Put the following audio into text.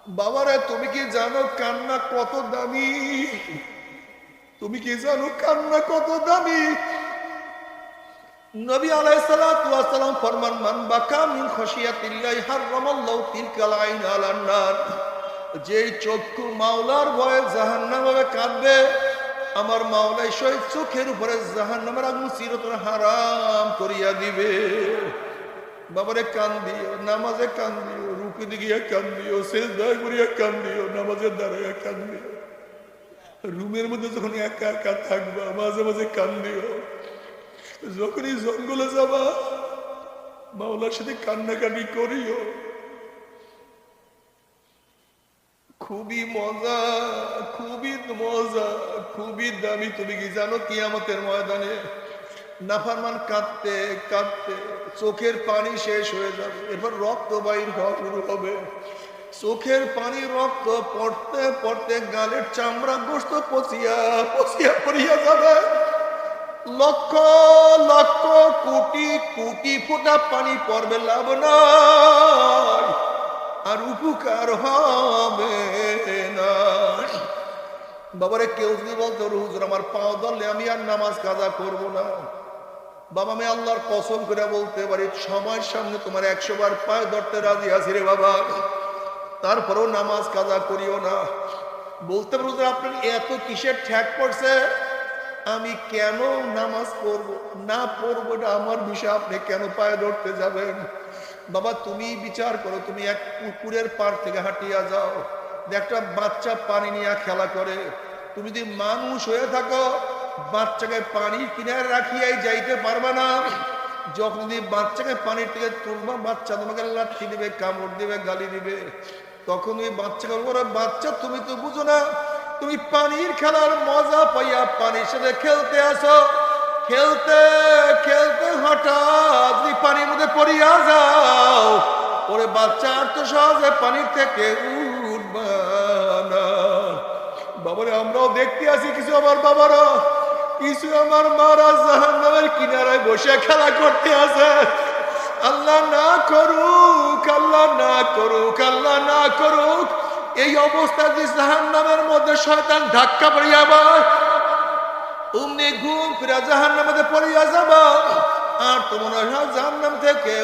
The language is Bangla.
বাবারে তুমি কি জানো কান্না কত দামি? তুমি কি জানো কান্না কত দামি? নবী আলাইহিস সালাতু ওয়াস সালাম ফরমান, মান বাকা মিন খাশিয়াতিল্লাহি হারামাল্লাহু তিলকাল আইন আলান নার। যেই চক্ষু মাওলার ভয়ে জাহান্নামে কাঁদবে, আমার মাওলাই সেই চোখের উপরে জাহান্নামের আগুন চিরতরে হারাম করিয়া দিবে। বাবারে কান্দিও, নামাজে কান্দিও, রুকুতে গিয়া কান্দিও, সিজদায় করিয়া কান্দিও, নামাজের দাঁড়াইয়া কান্দিও, রুমের মধ্যে যখন একা একা থাকবা মাঝে মাঝে কান্দিও, যখনই জঙ্গলে যাবা মাওলার সাথে কান্নাকাটি করিও। খুবই মজা, খুবই মজা, খুবই দামি। তুমি কি জানো কিয়ামতের ময়দানে নাফরমান কাঁদতে কাঁদতে চোখের পানি শেষ হয়ে যাবে, এরপর রক্ত বাইর হওয়া শুরু হবে। চোখের পানি রক্ত পড়তে পড়তে গালের চামড়া গোস্ত পচিয়া পচিয়া পড়িয়া যাবে। লক্ষ লক্ষ কোটি কোটি ফোঁটা পানি পড়বে, লাভ নাই, আর উপকার হবে না। বাবারে কেউ যদি বলতো হুজুর আমার পাও ধরলে আমি আর নামাজ কাজা করব না, বাবা আমি আল্লাহর কসম করে বলতে পারি সময়ের সামনে তোমার 100 বার পায়ে ধরতে রাজি আছি রে বাবা, তারপরেও নামাজ কাজা করিও না। বলতে পারো যে আপনার এত কিসের ঠ্যাক পড়ছে, আমি কেন নামাজ পড়বো না পড়বো এটা আমার বিষয়, আপনি কেন পায়ে ধরতে যাবেন? বাবা তুমি বিচার করো, তুমি এক পুকুরের পাড় থেকে হাঁটিয়া যাও, একটা বাচ্চা পানি নিয়ে খেলা করে, তুমি যদি মানুষ হয়ে থাকো বাচ্চাকে পানি কিনারে রাখিয়াই যাইতে পারবা না। যখন যদি বাচ্চাকে পানির থেকে তুলবা বাচ্চা তোমাকে লাঠি দিবে, কামড় দিবে, গালি দিবে, তখন ওই বাচ্চাকে বলবো বাচ্চা তুমি তো বুঝো না, তুমি পানির খেলার মজা পাইয়া পানির সাথে খেলতে আসো, খেলতে খেলতে হঠাৎ যদি পানির মধ্যে পড়িয়া যাও, ওরে বাচ্চা আর তো সহজে পানির থেকে উঠবা না। বাবারে আমরাও দেখতে আসি কিছু আমার বাবারা, কিছু আমার মারা জাহান্নামের কিনারায় বসে খেলা করতে আছে। আল্লাহ না করুক, আল্লাহ না করুক, আল্লাহ না করুক এই অবস্থা যে জাহান্নামের মধ্যে শয়তান ধাক্কা পড়িয়া আবার অমনি ঘুম ফিরা জাহান্নামের মধ্যে পড়িয়া যাবা, আর তোমার জাহান্নাম থেকে